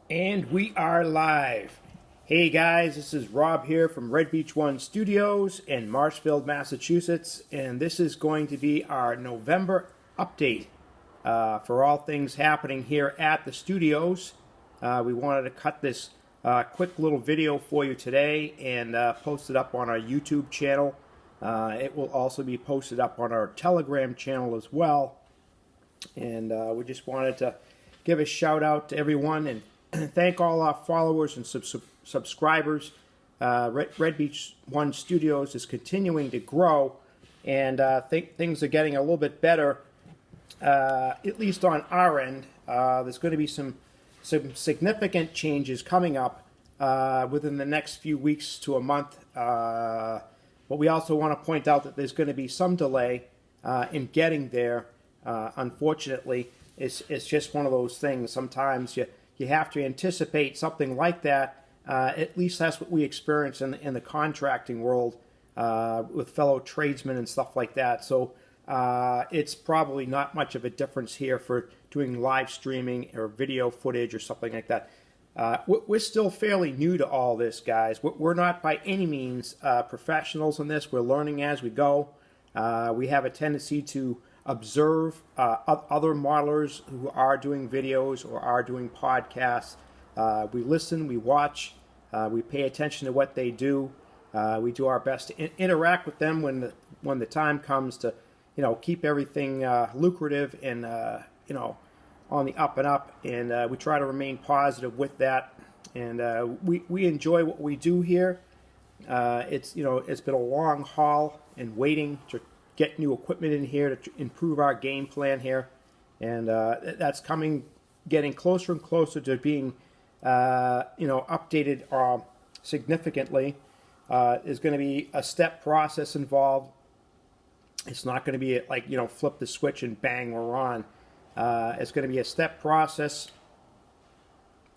And we are live. Hey guys, this is Rob here from RB1S Studios in Marshfield, Massachusetts, and this is going to be our November update for all things happening here at the studios. We wanted to cut this quick little video for you today and post it up on our YouTube channel. It will also be posted up on our Telegram channel as well. And we just wanted to give a shout out to everyone and thank all our followers and subscribers. RB1S Studios is continuing to grow, and things are getting a little bit better, at least on our end. There's going to be some significant changes coming up within the next few weeks to a month. But we also want to point out that there's going to be some delay in getting there. Unfortunately, it's just one of those things. Sometimes you have to anticipate something like that. At least that's what we experience in the contracting world with fellow tradesmen and stuff like that. So it's probably not much of a difference here for doing live streaming or video footage or something like that. We're still fairly new to all this, guys. We're not by any means professionals in this. We're learning as we go. We have a tendency to observe other modelers who are doing videos or are doing podcasts. We listen, we watch, we pay attention to what they do. We do our best to interact with them when the time comes to, keep everything lucrative and on the up and up. And we try to remain positive with that. And we enjoy what we do here. It's been a long haul and waiting to get new equipment in here to improve our game plan here, and that's getting closer and closer to being, updated significantly. There's going to be a step process involved. It's not going to be like flip the switch and bang, we're on. It's going to be a step process.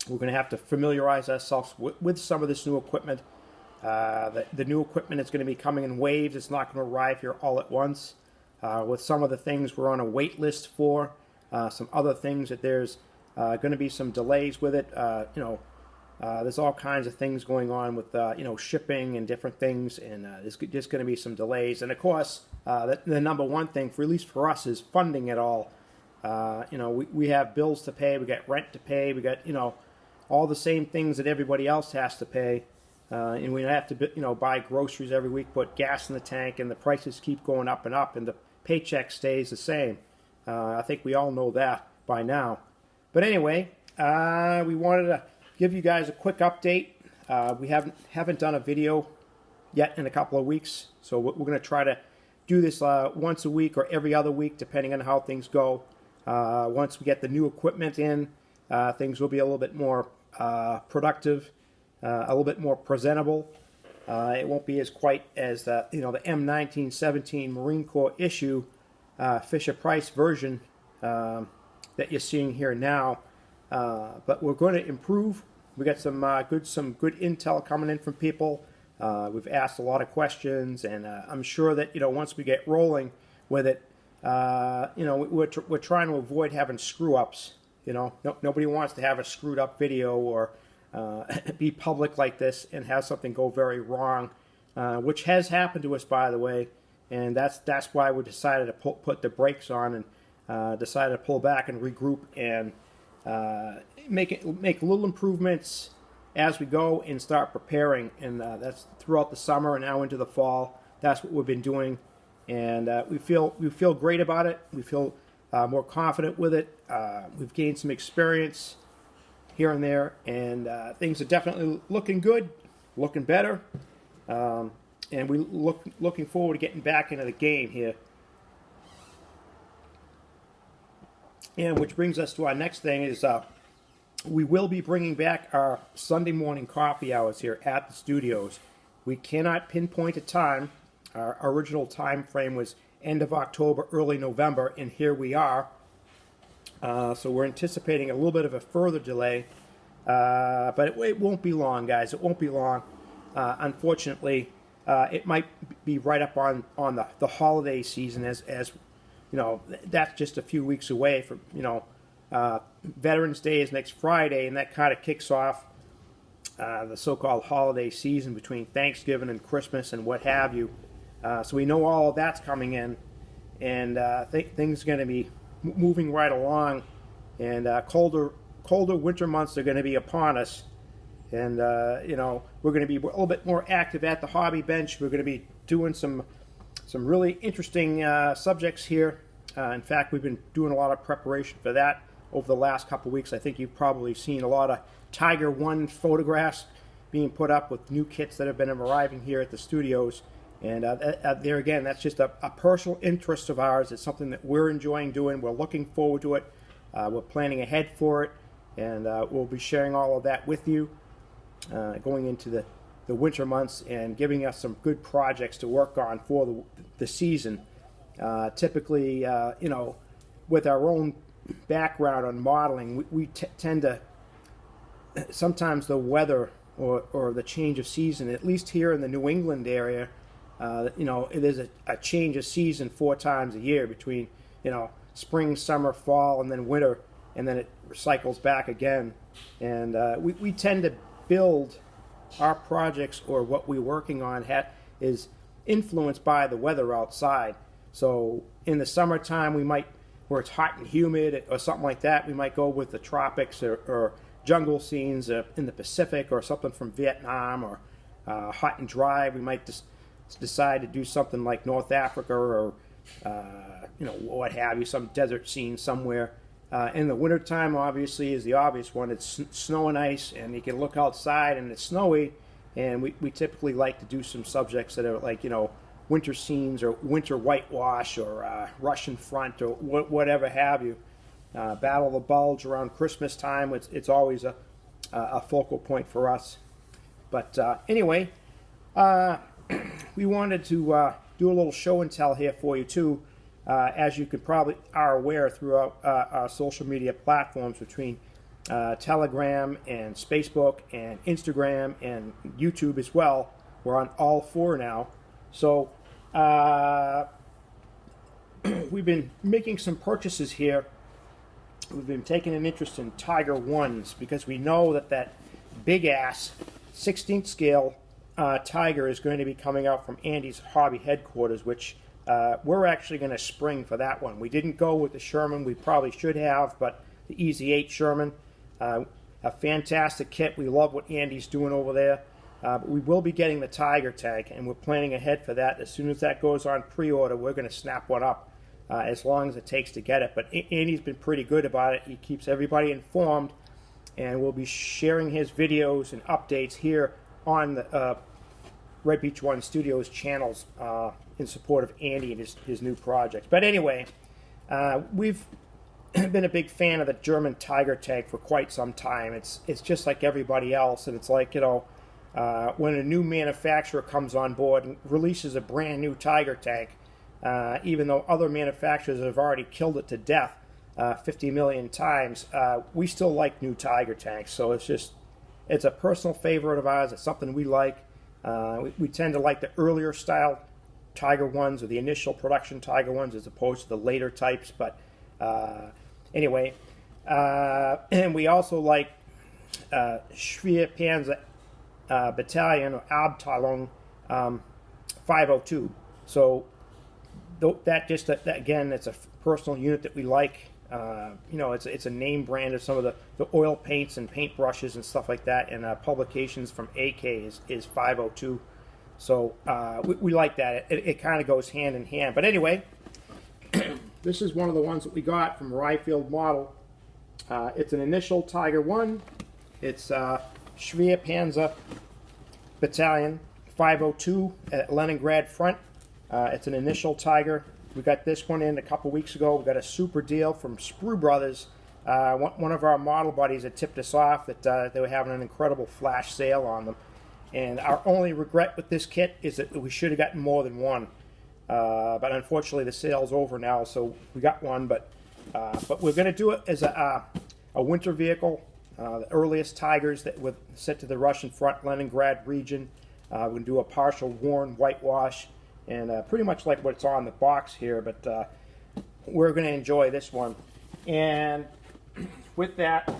We're going to have to familiarize ourselves with some of this new equipment. The new equipment is going to be coming in waves. It's not going to arrive here all at once. With some of the things we're on a wait list for, some other things that there's going to be some delays with it. There's all kinds of things going on with shipping and different things, and there's just going to be some delays. And of course, the number one thing, at least for us, is funding it all. We have bills to pay. We got rent to pay. We got all the same things that everybody else has to pay. And we have to, buy groceries every week, put gas in the tank, and the prices keep going up, and the paycheck stays the same. I think we all know that by now. But anyway, we wanted to give you guys a quick update. We haven't done a video yet in a couple of weeks, so we're going to try to do this once a week or every other week, depending on how things go. Once we get the new equipment in, things will be a little bit more productive. A little bit more presentable. It won't be as quite as the M1917 Marine Corps issue Fisher-Price version that you're seeing here now. But we're going to improve. We got some good intel coming in from people. We've asked a lot of questions, and I'm sure that once we get rolling with it, we're trying to avoid having screw ups. Nobody wants to have a screwed up video or be public like this and have something go very wrong, which has happened to us, by the way, and that's why we decided to put the brakes on and decided to pull back and regroup and make little improvements as we go and start preparing. And that's throughout the summer and now into the fall. That's what we've been doing, and we feel great about it. We feel more confident with it. We've gained some experience here and there, and things are definitely looking good, looking better, and we looking forward to getting back into the game here. And which brings us to our next thing is we will be bringing back our Sunday morning coffee hours here at the studios. We cannot pinpoint a time. Our original time frame was end of October, early November, and here we are. So we're anticipating a little bit of a further delay, but it won't be long, guys. It won't be long. Unfortunately, it might be right up on the holiday season, as that's just a few weeks away from Veterans Day is next Friday, and that kind of kicks off the so-called holiday season between Thanksgiving and Christmas and what have you. So we know all of that's coming in, and things are going to be moving right along, and colder winter months are going to be upon us. And we're going to be a little bit more active at the hobby bench. We're going to be doing some really interesting subjects here. In fact, we've been doing a lot of preparation for that over the last couple of weeks. I think you've probably seen a lot of Tiger One photographs being put up with new kits that have been arriving here at the studios. And there again, that's just a personal interest of ours. It's something that we're enjoying doing. We're looking forward to it. We're planning ahead for it. And we'll be sharing all of that with you going into the winter months and giving us some good projects to work on for the season. Typically, with our own background on modeling, we tend to, sometimes the weather or the change of season, at least here in the New England area, it is a change of season 4 times a year between, spring, summer, fall, and then winter, and then it cycles back again. And we tend to build our projects, or what we're working on is influenced by the weather outside. So in the summertime, we might, where it's hot and humid or something like that, we might go with the tropics or jungle scenes in the Pacific, or something from Vietnam, or hot and dry. We might just decide to do something like North Africa, or what have you, some desert scene somewhere. In the wintertime, obviously, is the obvious one. It's snow and ice, and you can look outside and it's snowy, and we typically like to do some subjects that are like, winter scenes, or winter whitewash, or Russian front, or whatever have you. Battle of the Bulge around Christmas time, it's always a focal point for us. But anyway, we wanted to do a little show and tell here for you too. As you could probably are aware throughout our social media platforms, between Telegram and Facebook and Instagram and YouTube as well. We're on all 4 now. So we've been making some purchases here. We've been taking an interest in Tiger Ones because we know that big ass 16th scale Tiger is going to be coming out from Andy's hobby headquarters, which we're actually going to spring for that one. We didn't go with the Sherman. We probably should have, but the Easy 8 Sherman, a fantastic kit. We love what Andy's doing over there. But we will be getting the Tiger tank, and we're planning ahead for that. As soon as that goes on pre-order, we're going to snap one up, as long as it takes to get it. But Andy's been pretty good about it. He keeps everybody informed, and we'll be sharing his videos and updates here on the Red Beach One Studios channels in support of Andy and his new projects. But anyway, we've been a big fan of the German Tiger tank for quite some time. It's just like everybody else, and it's like, when a new manufacturer comes on board and releases a brand new Tiger tank, even though other manufacturers have already killed it to death 50 million times, we still like new Tiger tanks. So it's a personal favorite of ours. It's something we like. We tend to like the earlier style Tiger Ones, or the initial production Tiger Ones, as opposed to the later types. But anyway, and we also like Schwer Panzer Battalion, or Abteilung 502. So that again, it's a personal unit that we like. It's a name brand of some of the oil paints and paint brushes and stuff like that, and publications from AK is 502. So we like that. It kind of goes hand in hand. But anyway, this is one of the ones that we got from Ryfield Model. It's an initial Tiger One. It's Schwer Panzer Battalion 502 at Leningrad front. It's an initial Tiger. We got this one in a couple weeks ago. We got a super deal from Sprue Brothers. One of our model buddies had tipped us off that they were having an incredible flash sale on them. And our only regret with this kit is that we should have gotten more than one. But unfortunately, the sale's over now, so we got one. But we're going to do it as a winter vehicle. The earliest Tigers that were sent to the Russian front, Leningrad region. We're going to do a partial worn whitewash, and pretty much like what's on the box here, but we're going to enjoy this one. And with that,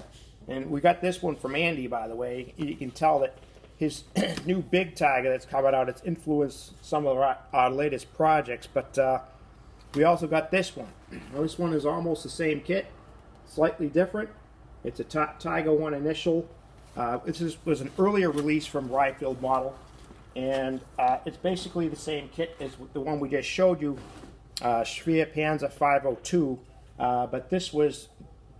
and we got this one from Andy, by the way. You can tell that his new big Tiger that's coming out, it's influenced some of our latest projects, but we also got this one. This one is almost the same kit, slightly different. It's a Tiger 1 Initial. This was an earlier release from Ryefield model, and it's basically the same kit as the one we just showed you, Schwer Panzer 502, but this was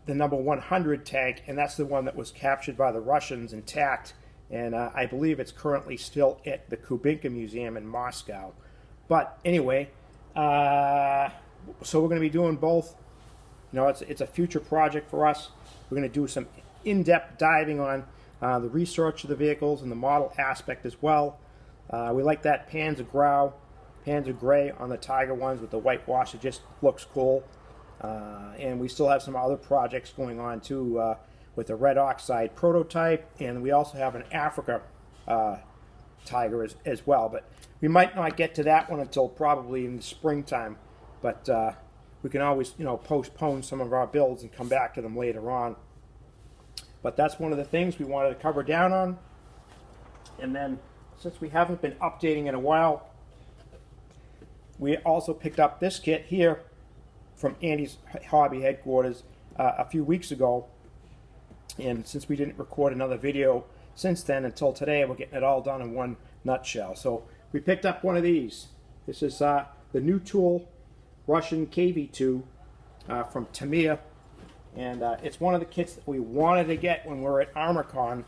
the number 100 tank, and that's the one that was captured by the Russians intact, and I believe it's currently still at the Kubinka Museum in Moscow. But anyway, so we're going to be doing both. You know, it's a future project for us. We're going to do some in-depth diving on the research of the vehicles and the model aspect as well. We like that Panzer Gray on the Tiger ones with the whitewash. It just looks cool. And we still have some other projects going on too, with the red oxide prototype, and we also have an Africa Tiger as well. But we might not get to that one until probably in the springtime. But we can always, you know, postpone some of our builds and come back to them later on. But that's one of the things we wanted to cover down on. And then, since we haven't been updating in a while, we also picked up this kit here from Andy's hobby headquarters a few weeks ago. And since we didn't record another video since then until today, we're getting it all done in one nutshell. So we picked up one of these. This is the New Tool Russian KV2 from Tamir. And it's one of the kits that we wanted to get when we were at ArmorCon,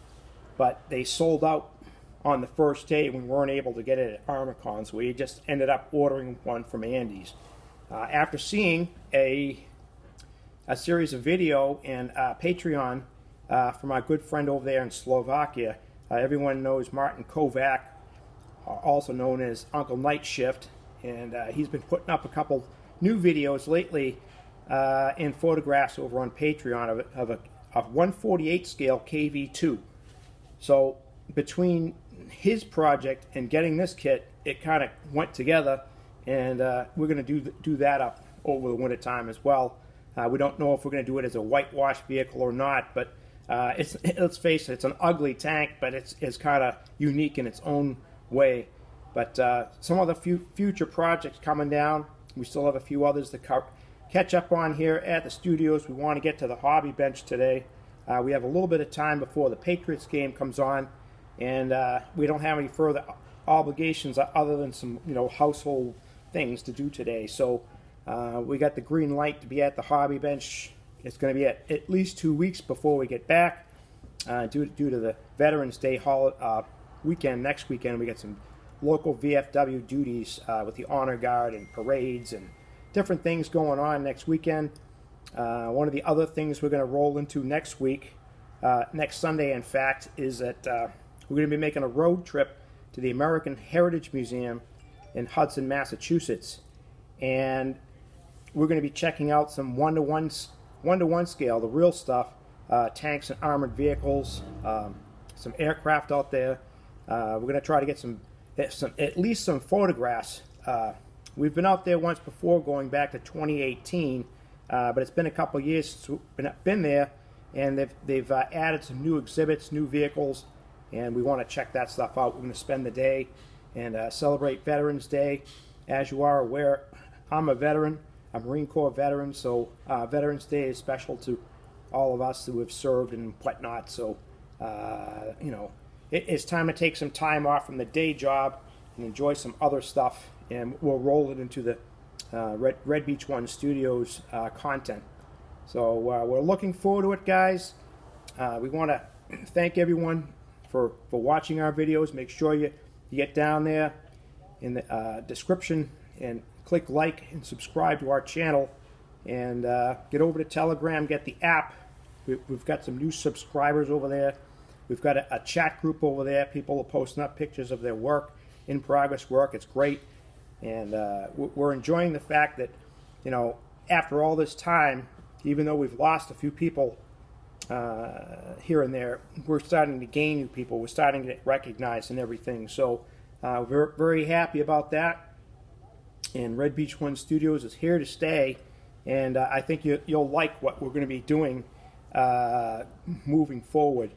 but they sold out on the first day. We weren't able to get it at ArmorCon, so we just ended up ordering one from Andy's. After seeing a series of video and Patreon from our good friend over there in Slovakia, everyone knows Martin Kovac, also known as Uncle Night Shift, and he's been putting up a couple new videos lately and photographs over on Patreon of a 1/48 scale KV2. So between his project and getting this kit, it kind of went together, and we're going to do that up over the winter time as well. We don't know if we're going to do it as a whitewash vehicle or not, but let's face it, it's an ugly tank, but it's kind of unique in its own way. But some of the future projects coming down. We still have a few others to catch up on here at the studios. We want to get to the hobby bench today. We have a little bit of time before the Patriots game comes on, and we don't have any further obligations other than some, you know, household things to do today. So we got the green light to be at the hobby bench. It's going to be at least 2 weeks before we get back, due to the Veterans Day weekend. Next weekend we get some local VFW duties with the Honor Guard and parades and different things going on next weekend. One of the other things we're going to roll into next week, next Sunday in fact, is that we're going to be making a road trip to the American Heritage Museum in Hudson, Massachusetts, and we're going to be checking out some one-to-one scale, the real stuff, tanks and armored vehicles, some aircraft out there. We're going to try to get at least some photographs. We've been out there once before, going back to 2018, but it's been a couple of years since we've been there, and they've added some new exhibits, new vehicles, and we want to check that stuff out. We're going to spend the day and celebrate Veterans Day. As you are aware, I'm a veteran, a Marine Corps veteran, so Veterans Day is special to all of us who have served and whatnot. So, you know, it's time to take some time off from the day job and enjoy some other stuff, and we'll roll it into the Red Beach One Studios content. So we're looking forward to it, guys. We want to thank everyone for watching our videos. Make sure you get down there in the description and click like and subscribe to our channel, and get over to Telegram, get the app. We've got some new subscribers over there. We've got a chat group over there. People are posting up pictures of their work, in progress work. It's great, and we're enjoying the fact that, you know, after all this time, even though we've lost a few people here and there, we're starting to gain new people. We're starting to get recognized and everything. So we're very happy about that. And Red Beach One Studios is here to stay, and I think you'll like what we're going to be doing moving forward.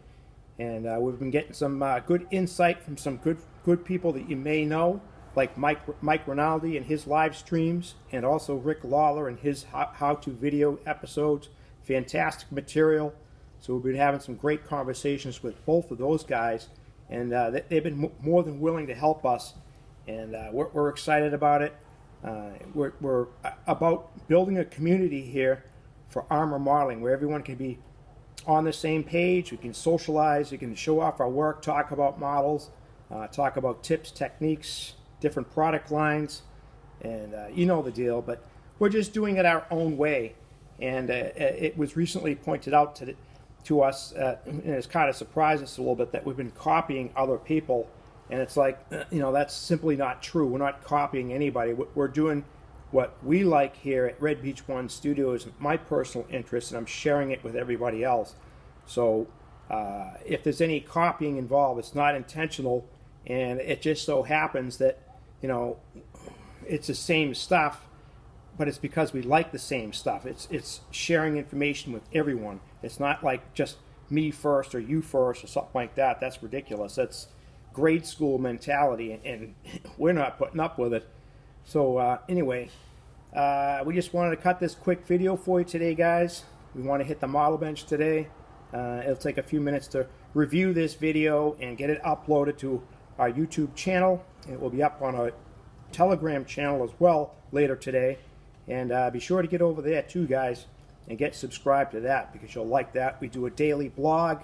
And we've been getting some good insight from some good people that you may know, like Mike Rinaldi and his live streams, and also Rick Lawler and his how-to video episodes. Fantastic material. So we've been having some great conversations with both of those guys, and they've been more than willing to help us, and we're excited about it. We're about building a community here for armor modeling where everyone can be on the same page. We can socialize, we can show off our work, talk about models, talk about tips, techniques, different product lines, and you know the deal, but we're just doing it our own way. And it was recently pointed out to us, and it's kind of surprised us a little bit, that we've been copying other people, and it's like, that's simply not true. We're not copying anybody. We're doing what we like here at RB1S Studios, my personal interest, and I'm sharing it with everybody else. So if there's any copying involved, it's not intentional, and it just so happens that, it's the same stuff, but it's because we like the same stuff. It's sharing information with everyone. It's not like just me first or you first or something like that. That's ridiculous. That's grade school mentality, and we're not putting up with it. So anyway, we just wanted to cut this quick video for you today, guys. We want to hit the model bench today. It'll take a few minutes to review this video and get it uploaded to our YouTube channel. It will be up on our Telegram channel as well later today. And be sure to get over there too, guys, and get subscribed to that, because you'll like that. We do a daily blog.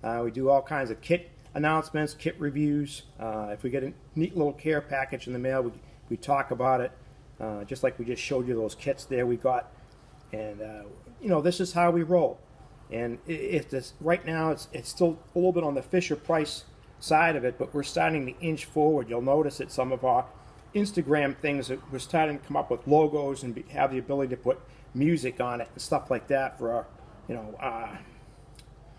We do all kinds of kit announcements, kit reviews. If we get a neat little care package in the mail, we talk about it, just like we just showed you those kits there we got. And this is how we roll. And right now it's still a little bit on the Fisher Price side of it, but we're starting to inch forward. You'll notice that some of our Instagram things that we're starting to come up with logos and have the ability to put music on it and stuff like that for our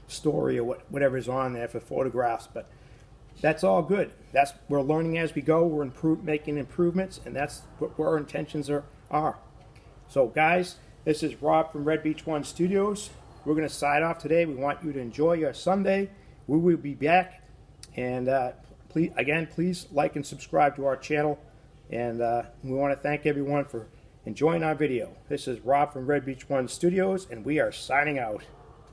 story or whatever's on there for photographs. But that's all good. We're learning as we go. We're making improvements, and that's what our intentions are. So guys, this is Rob from RB1S Studios. We're going to sign off today. We want you to enjoy your Sunday. We will be back, and please like and subscribe to our channel. And we want to thank everyone for enjoying our video. This is Rob from RB1S Studios, and we are signing out.